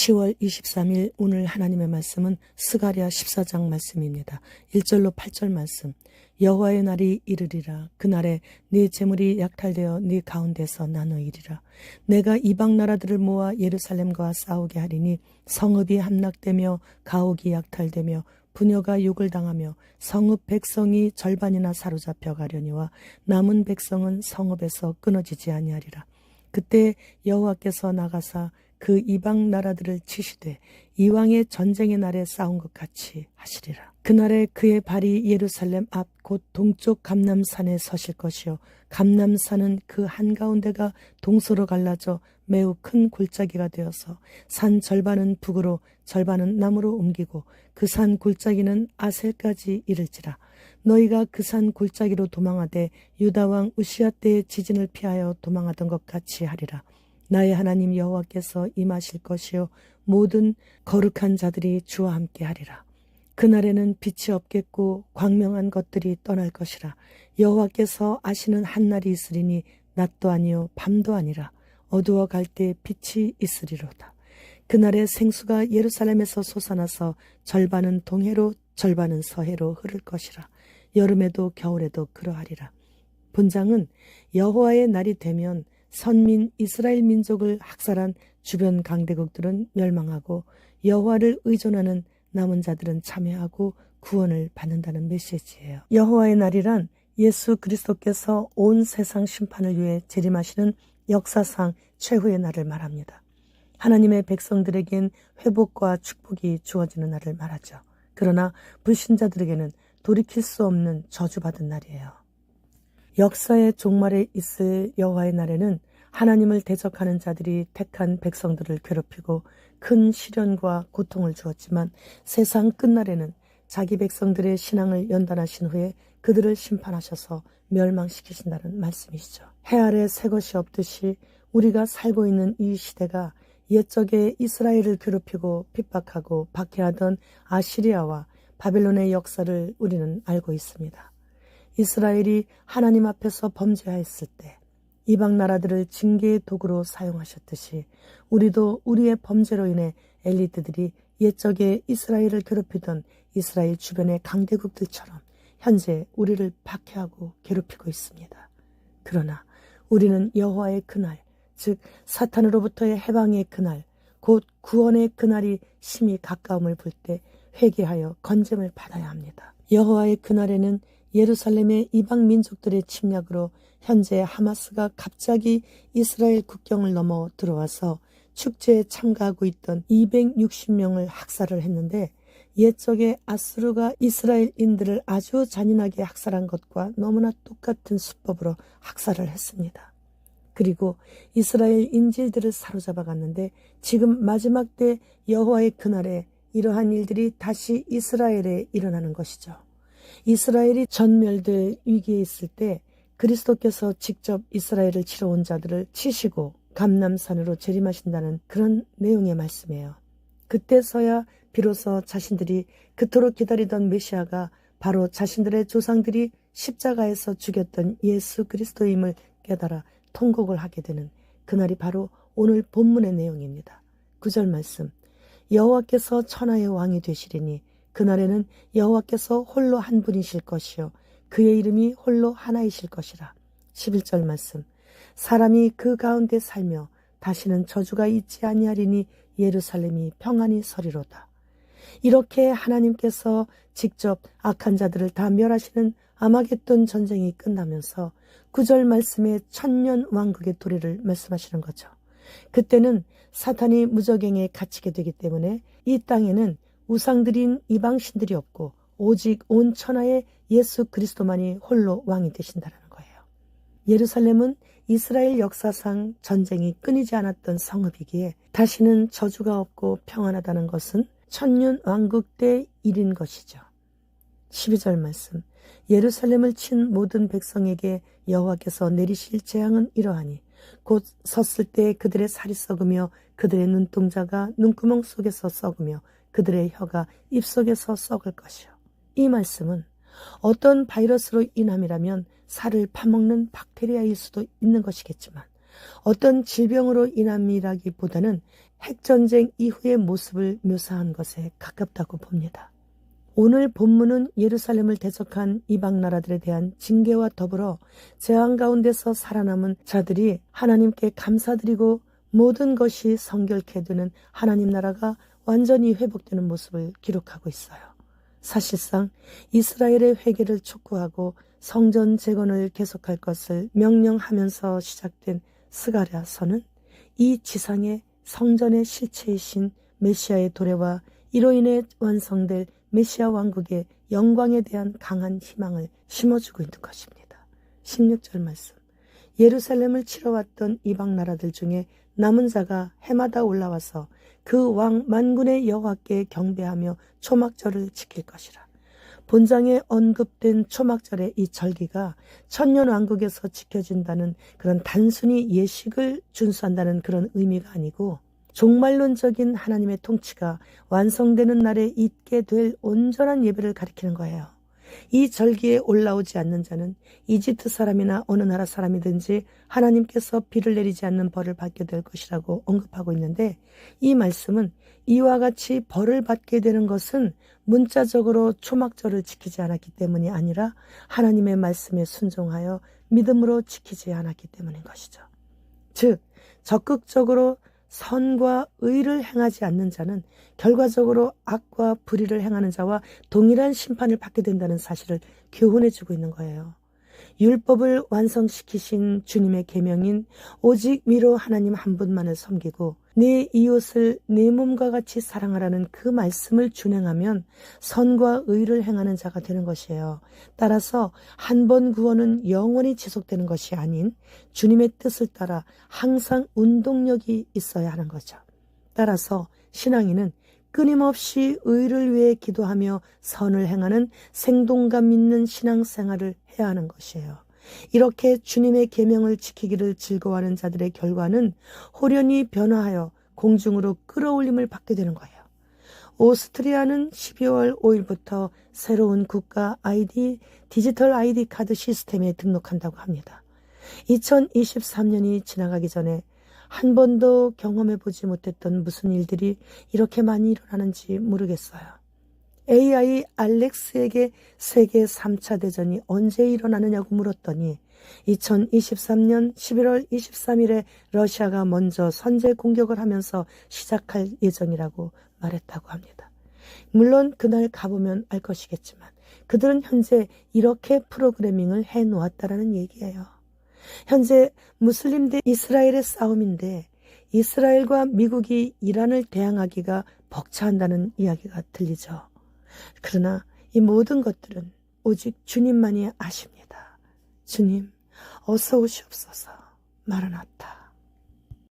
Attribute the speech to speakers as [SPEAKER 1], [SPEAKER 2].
[SPEAKER 1] 10월 23일 오늘 하나님의 말씀은 스가랴 14장 말씀입니다. 1절로 8절 말씀. 여호와의 날이 이르리라. 그날에 네 재물이 약탈되어 네 가운데서 나누이리라. 내가 이방 나라들을 모아 예루살렘과 싸우게 하리니 성읍이 함락되며 가옥이 약탈되며 부녀가 욕을 당하며 성읍 백성이 절반이나 사로잡혀 가려니와 남은 백성은 성읍에서 끊어지지 아니하리라. 그때 여호와께서 나가사 그 이방 나라들을 치시되 이왕의 전쟁의 날에 싸운 것 같이 하시리라. 그날에 그의 발이 예루살렘 앞 곧 동쪽 감람산에 서실 것이요 감람산은 그 한가운데가 동서로 갈라져 매우 큰 골짜기가 되어서 산 절반은 북으로 절반은 남으로 옮기고 그 산 골짜기는 아셀까지 이를지라. 너희가 그 산 골짜기로 도망하되 유다왕 우시야 때의 지진을 피하여 도망하던 것 같이 하리라. 나의 하나님 여호와께서 임하실 것이요 모든 거룩한 자들이 주와 함께 하리라. 그날에는 빛이 없겠고 광명한 것들이 떠날 것이라. 여호와께서 아시는 한날이 있으리니 낮도 아니요 밤도 아니라 어두워 갈 때 빛이 있으리로다. 그날에 생수가 예루살렘에서 솟아나서 절반은 동해로 절반은 서해로 흐를 것이라. 여름에도 겨울에도 그러하리라. 본장은 여호와의 날이 되면 선민 이스라엘 민족을 학살한 주변 강대국들은 멸망하고 여호와를 의존하는 남은 자들은 참여하고 구원을 받는다는 메시지예요. 여호와의 날이란 예수 그리스도께서 온 세상 심판을 위해 재림하시는 역사상 최후의 날을 말합니다. 하나님의 백성들에겐 회복과 축복이 주어지는 날을 말하죠. 그러나 불신자들에게는 돌이킬 수 없는 저주받은 날이에요. 역사의 종말에 있을 여호와의 날에는 하나님을 대적하는 자들이 택한 백성들을 괴롭히고 큰 시련과 고통을 주었지만 세상 끝날에는 자기 백성들의 신앙을 연단하신 후에 그들을 심판하셔서 멸망시키신다는 말씀이시죠. 해 아래 새 것이 없듯이 우리가 살고 있는 이 시대가 옛적에 이스라엘을 괴롭히고 핍박하고 박해하던 아시리아와 바벨론의 역사를 우리는 알고 있습니다. 이스라엘이 하나님 앞에서 범죄하였을 때 이방 나라들을 징계의 도구로 사용하셨듯이 우리도 우리의 범죄로 인해 엘리트들이 옛적에 이스라엘을 괴롭히던 이스라엘 주변의 강대국들처럼 현재 우리를 박해하고 괴롭히고 있습니다. 그러나 우리는 여호와의 그날, 즉 사탄으로부터의 해방의 그날, 곧 구원의 그날이 심히 가까움을 볼 때 회개하여 건짐을 받아야 합니다. 여호와의 그날에는 예루살렘의 이방 민족들의 침략으로 현재 하마스가 갑자기 이스라엘 국경을 넘어 들어와서 축제에 참가하고 있던 260명을 학살을 했는데 옛적에 아수르가 이스라엘인들을 아주 잔인하게 학살한 것과 너무나 똑같은 수법으로 학살을 했습니다. 그리고 이스라엘 인질들을 사로잡아 갔는데 지금 마지막 때 여호와의 그날에 이러한 일들이 다시 이스라엘에 일어나는 것이죠. 이스라엘이 전멸될 위기에 있을 때 그리스도께서 직접 이스라엘을 치러 온 자들을 치시고 감람산으로 재림하신다는 그런 내용의 말씀이에요. 그때서야 비로소 자신들이 그토록 기다리던 메시아가 바로 자신들의 조상들이 십자가에서 죽였던 예수 그리스도임을 깨달아 통곡을 하게 되는 그날이 바로 오늘 본문의 내용입니다. 9절 말씀. 여호와께서 천하의 왕이 되시리니 그날에는 여호와께서 홀로 한 분이실 것이요 그의 이름이 홀로 하나이실 것이라. 11절 말씀. 사람이 그 가운데 살며 다시는 저주가 있지 아니하리니 예루살렘이 평안히 서리로다. 이렇게 하나님께서 직접 악한 자들을 다 멸하시는 아마겟돈 전쟁이 끝나면서 9절 말씀에 천년 왕국의 도래를 말씀하시는 거죠. 그때는 사탄이 무저갱에 갇히게 되기 때문에 이 땅에는 우상들인 이방신들이 없고 오직 온 천하에 예수 그리스도만이 홀로 왕이 되신다는 거예요. 예루살렘은 이스라엘 역사상 전쟁이 끊이지 않았던 성읍이기에 다시는 저주가 없고 평안하다는 것은 천년 왕국 때 일인 것이죠. 12절 말씀. 예루살렘을 친 모든 백성에게 여호와께서 내리실 재앙은 이러하니 곧 섰을 때 그들의 살이 썩으며 그들의 눈동자가 눈구멍 속에서 썩으며 그들의 혀가 입속에서 썩을 것이요. 이 말씀은 어떤 바이러스로 인함이라면 살을 파먹는 박테리아일 수도 있는 것이겠지만 어떤 질병으로 인함이라기보다는 핵전쟁 이후의 모습을 묘사한 것에 가깝다고 봅니다. 오늘 본문은 예루살렘을 대적한 이방 나라들에 대한 징계와 더불어 재앙 가운데서 살아남은 자들이 하나님께 감사드리고 모든 것이 성결케 되는 하나님 나라가 완전히 회복되는 모습을 기록하고 있어요. 사실상 이스라엘의 회개를 촉구하고 성전 재건을 계속할 것을 명령하면서 시작된 스가랴서는 이 지상의 성전의 실체이신 메시아의 도래와 이로 인해 완성될 메시아 왕국의 영광에 대한 강한 희망을 심어주고 있는 것입니다. 16절 말씀. 예루살렘을 치러왔던 이방 나라들 중에 남은 자가 해마다 올라와서 그 왕 만군의 여호와께 경배하며 초막절을 지킬 것이라. 본장에 언급된 초막절의 이 절기가 천년왕국에서 지켜진다는 그런 단순히 예식을 준수한다는 그런 의미가 아니고 종말론적인 하나님의 통치가 완성되는 날에 있게 될 온전한 예배를 가리키는 거예요. 이 절기에 올라오지 않는 자는 이집트 사람이나 어느 나라 사람이든지 하나님께서 비를 내리지 않는 벌을 받게 될 것이라고 언급하고 있는데, 이 말씀은 이와 같이 벌을 받게 되는 것은 문자적으로 초막절을 지키지 않았기 때문이 아니라 하나님의 말씀에 순종하여 믿음으로 지키지 않았기 때문인 것이죠. 즉 적극적으로 선과 의를 행하지 않는 자는 결과적으로 악과 불의를 행하는 자와 동일한 심판을 받게 된다는 사실을 교훈해주고 있는 거예요. 율법을 완성시키신 주님의 계명인 오직 위로 하나님 한 분만을 섬기고 내 이웃을 내 몸과 같이 사랑하라는 그 말씀을 준행하면 선과 의를 행하는 자가 되는 것이에요. 따라서 한 번 구원은 영원히 지속되는 것이 아닌 주님의 뜻을 따라 항상 운동력이 있어야 하는 거죠. 따라서 신앙인은 끊임없이 의를 위해 기도하며 선을 행하는 생동감 있는 신앙생활을 해야 하는 것이에요. 이렇게 주님의 계명을 지키기를 즐거워하는 자들의 결과는 호련히 변화하여 공중으로 끌어올림을 받게 되는 거예요. 오스트리아는 12월 5일부터 새로운 국가 아이디, 디지털 아이디 카드 시스템에 등록한다고 합니다. 2023년이 지나가기 전에 한 번도 경험해보지 못했던 무슨 일들이 이렇게 많이 일어나는지 모르겠어요. AI 알렉스에게 세계 3차 대전이 언제 일어나느냐고 물었더니 2023년 11월 23일에 러시아가 먼저 선제 공격을 하면서 시작할 예정이라고 말했다고 합니다. 물론 그날 가보면 알 것이겠지만 그들은 현재 이렇게 프로그래밍을 해놓았다라는 얘기예요. 현재 무슬림 대 이스라엘의 싸움인데 이스라엘과 미국이 이란을 대항하기가 벅차한다는 이야기가 들리죠. 그러나 이 모든 것들은 오직 주님만이 아십니다. 주님, 어서 오시옵소서. 마라나타.